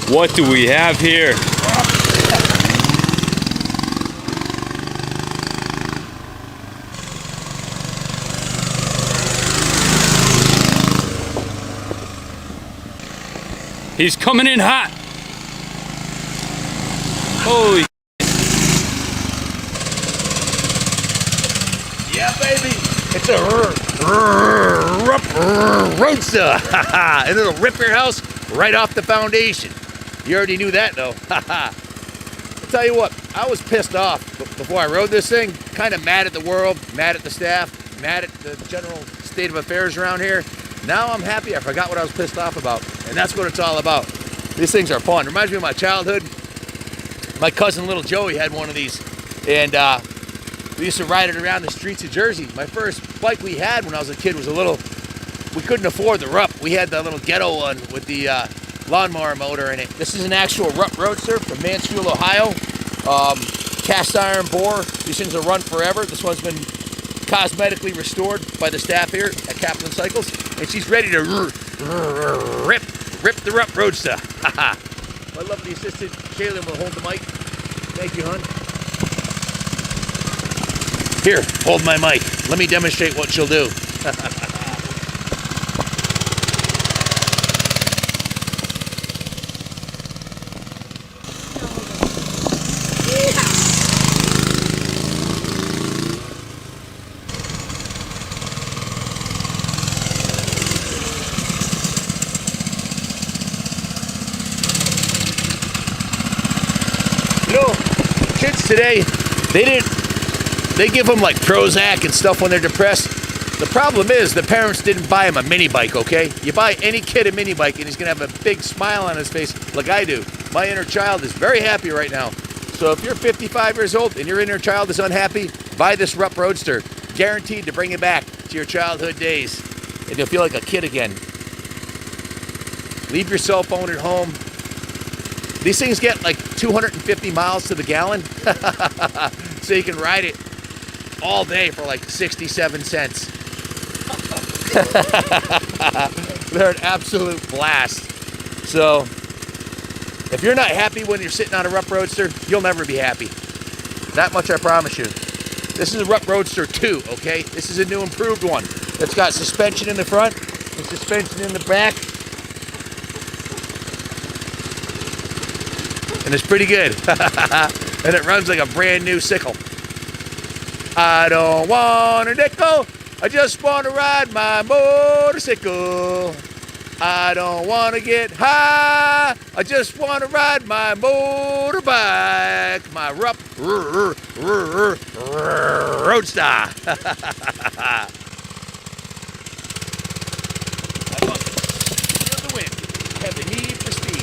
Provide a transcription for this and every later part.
What do we have here? He's coming in hot. Holy. Yeah, baby. It's a Rupp Roadster. And it'll rip your house right off the foundation. You already knew that, though. I'll tell you what, I was pissed off before I rode this thing. Kind of mad at the world, mad at the staff, mad at the general state of affairs around here. Now I'm happy I forgot what I was pissed off about. And that's what it's all about. These things are fun. Reminds me of my childhood. My cousin little Joey had one of these. And we used to ride it around the streets of Jersey. My first bike we had when I was a kid was we couldn't afford the Rupp. We had the little ghetto one with the lawnmower motor in it. This is an actual Rupp Roadster from Mansfield, Ohio. Cast iron bore. These things will run forever. This one's been cosmetically restored by the staff here at Kaplan Cycles. And she's ready to rip the Rupp Roadster. My lovely assistant, Kaylin, will hold the mic. Thank you, hon. Here, hold my mic. Let me demonstrate what she'll do. You know, kids today, they give them like Prozac and stuff when they're depressed. The problem is the parents didn't buy him a mini bike, okay? You buy any kid a mini bike and he's gonna have a big smile on his face like I do. My inner child is very happy right now. So if you're 55 years old and your inner child is unhappy, buy this Rupp Roadster. Guaranteed to bring you back to your childhood days. And you'll feel like a kid again. Leave your cell phone at home. These things get like 250 miles to the gallon. So you can ride it all day for like 67 cents. They're an absolute blast. So if you're not happy when you're sitting on a Rupp Roadster, you'll never be happy. That much I promise you. This is a Rupp Roadster 2, okay? This is a new improved one. It's got suspension in the front and suspension in the back. And it's pretty good. And it runs like a brand new sickle. I don't want a nickel, I just want to ride my motorcycle. I don't want to get high, I just want to ride my motorbike. My Rupp Roadster. I love it. Feel the wind, have the need for speed.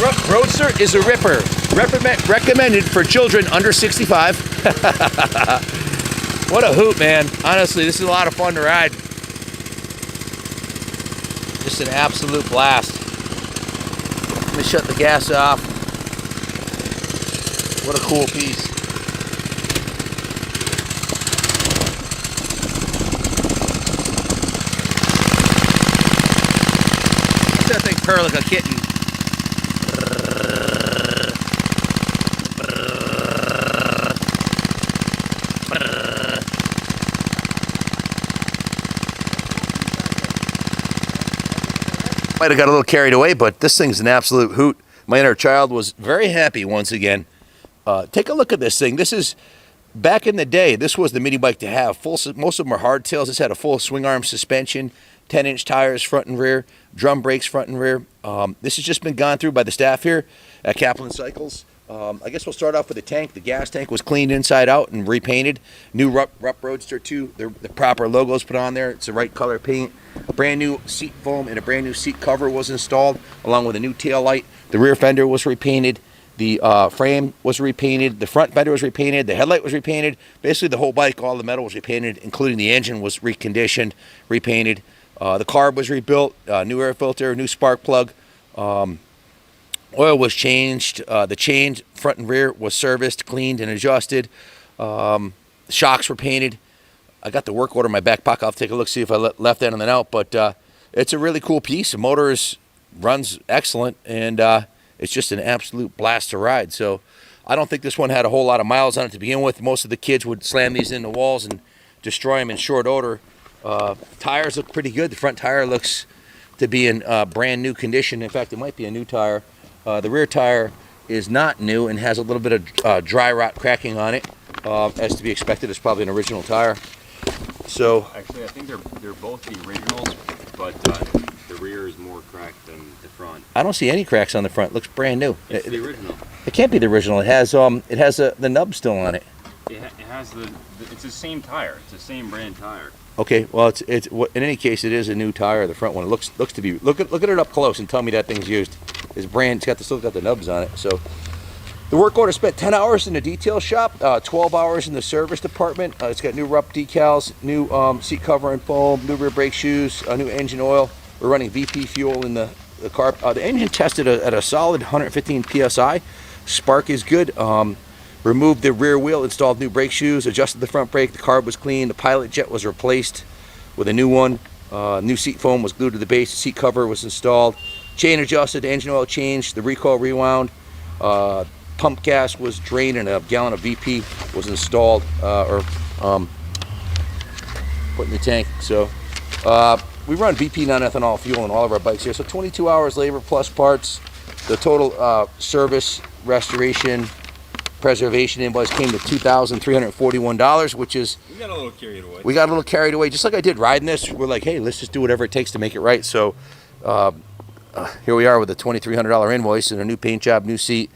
Rupp Roadster is a ripper. Recommended for children under 65. What a hoot, man. Honestly, this is a lot of fun to ride. Just an absolute blast. Let me shut the gas off. What a cool piece. That thing purr like a kitten. Might have got a little carried away, but this thing's an absolute hoot. My inner child was very happy once again. Take a look at this thing. This is, back in the day, this was the mini bike to have. Most of them are hardtails. This had a full swing arm suspension, 10-inch tires front and rear, drum brakes front and rear. This has just been gone through by the staff here at Kaplan Cycles. I guess we'll start off with the tank. The gas tank was cleaned inside out and repainted. New Rupp Roadster 2. The proper logos put on there. It's the right color paint. A brand new seat foam and a brand new seat cover was installed, along with a new tail light. The rear fender was repainted. The frame was repainted. The front fender was repainted. The headlight was repainted. Basically, the whole bike, all the metal was repainted, including the engine was reconditioned, repainted. The carb was rebuilt. New air filter, new spark plug. Oil was changed. The chain, front and rear, was serviced, cleaned, and adjusted. Shocks were painted. I got the work order in my back pocket. I'll take a look, see if I left that on the note. But it's a really cool piece. The motor runs excellent, and it's just an absolute blast to ride. So I don't think this one had a whole lot of miles on it to begin with. Most of the kids would slam these into walls and destroy them in short order. Tires look pretty good. The front tire looks to be in brand new condition. In fact, it might be a new tire. The rear tire is not new and has a little bit of dry rot cracking on it, as to be expected. It's probably an original tire. So actually, I think they're both the originals, but the rear is more cracked than the front. I don't see any cracks on the front. It looks brand new. It's the original. It can't be the original. It has the nub still on it. It has it's the same tire. It's the same brand tire. Okay, well, it's in any case, it is a new tire. The front one, it looks to be. Look at it up close and tell me that thing's used. It's brand. Still got the nubs on it. So the work order spent 10 hours in the detail shop, 12 hours in the service department. It's got new Rupp decals, new seat cover and foam, new rear brake shoes, new engine oil. We're running VP fuel in the car. The engine tested at a solid 115 psi. Spark is good. Removed the rear wheel, installed new brake shoes, adjusted the front brake. The carb was clean. The pilot jet was replaced with a new one. New seat foam was glued to the base. The seat cover was installed. Chain adjusted. Engine oil changed. The recoil rewound. Pump gas was drained, and a gallon of VP was installed or put in the tank. So we run VP non-ethanol fuel in all of our bikes here. So 22 hours labor plus parts. The total service, restoration, preservation invoice came to $2,341, which is... We got a little carried away. We got a little carried away. Just like I did riding this, we're like, hey, let's just do whatever it takes to make it right. So here we are with a $2,300 invoice and a new paint job, new seat,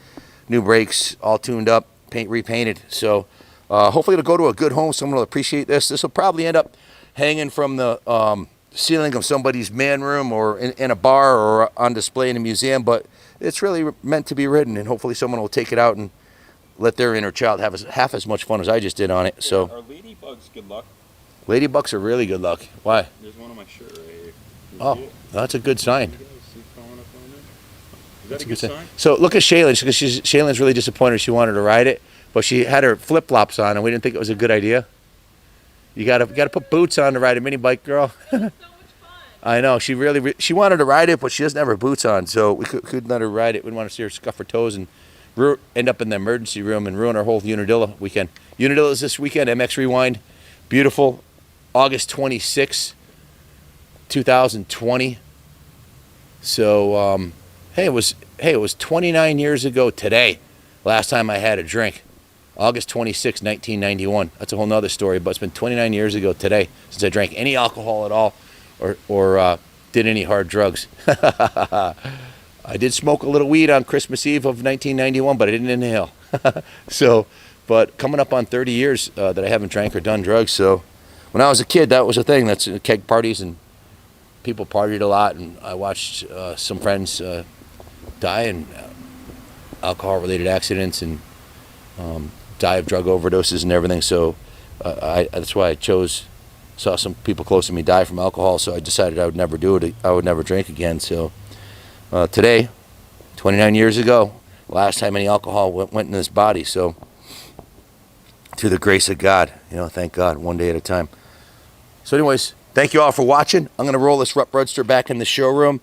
new brakes, all tuned up, paint repainted. So hopefully it'll go to a good home. Someone will appreciate this. This will probably end up hanging from the ceiling of somebody's man room or in a bar or on display in a museum. But it's really meant to be ridden, and hopefully someone will take it out and let their inner child have half as much fun as I just did on it. So are ladybugs good luck? Ladybugs are really good luck. Why? There's one on my shirt right here. Oh, that's a good sign. Is that a good sign? So look at Shaylin, because Shaylin's really disappointed. She wanted to ride it, but she had her flip flops on, and we didn't think it was a good idea. You gotta put boots on to ride a mini bike, girl. So much fun. I know she she wanted to ride it, but she doesn't have her boots on, so we couldn't let her ride it. We didn't want to see her scuff her toes and end up in the emergency room and ruin our whole Unadilla weekend. Unadilla is this weekend. MX Rewind, beautiful. August 26, 2020. So it was 29 years ago today, last time I had a drink. August 26, 1991. That's a whole nother story, but it's been 29 years ago today since I drank any alcohol at all or did any hard drugs. I did smoke a little weed on Christmas Eve of 1991, but I didn't inhale. But coming up on 30 years that I haven't drank or done drugs. So when I was a kid, that was a thing. That's keg parties, and people partied a lot, and I watched some friends die in alcohol-related accidents and die of drug overdoses and everything. So that's why I saw some people close to me die from alcohol, so I decided I would never do it. I would never drink again. So today, 29 years ago, last time any alcohol went in this body. So through the grace of God, thank God, one day at a time. So anyways, thank you all for watching. I'm going to roll this Rupp Roadster back in the showroom.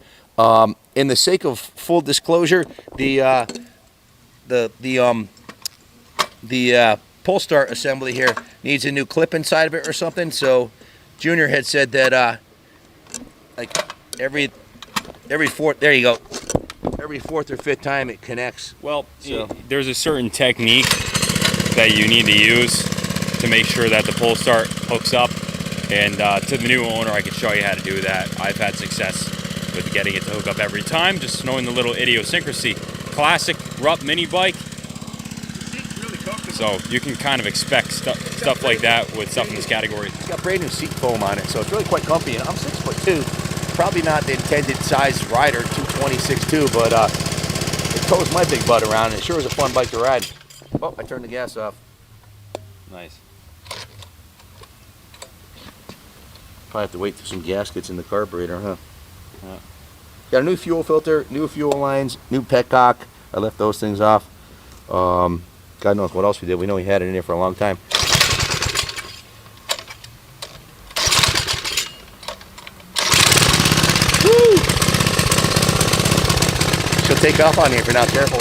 In the sake of full disclosure, the pull start assembly here needs a new clip inside of it or something. So Junior had said that like every fourth, there you go, every fourth or fifth time it connects. Well, So- there's a certain technique that you need to use to make sure that the pull start hooks up. And to the new owner, I can show you how to do that. I've had success with getting it to hook up every time, just knowing the little idiosyncrasy. Classic Rupp mini bike. So you can kind of expect stuff like that with stuff in this category. It's got brand new seat foam on it, so it's really quite comfy. And I'm 6'2", probably not the intended size rider, 220, 6'2", but It tows my big butt around, and it sure is a fun bike to ride. Oh, I turned the gas off. Nice. Probably have to wait till some gas gets in the carburetor, huh? Yeah. Got a new fuel filter, new fuel lines, new petcock. I left those things off. God knows what else we did. We know we had it in there for a long time. Woo! She'll take off on you if you're not careful.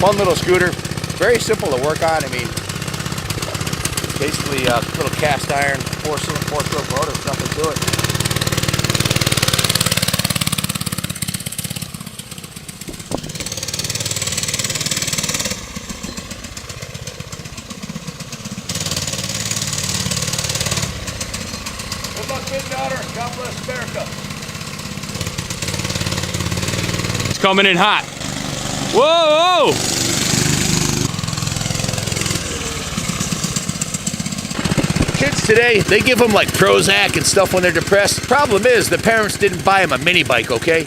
Fun little scooter. Very simple to work on. I mean, it's basically a little cast iron, four-stroke motor, there's nothing to it. Good luck, big daughter. God bless America. It's coming in hot. Whoa, whoa! Kids today, they give them like Prozac and stuff when they're depressed. Problem is, the parents didn't buy them a mini bike, okay?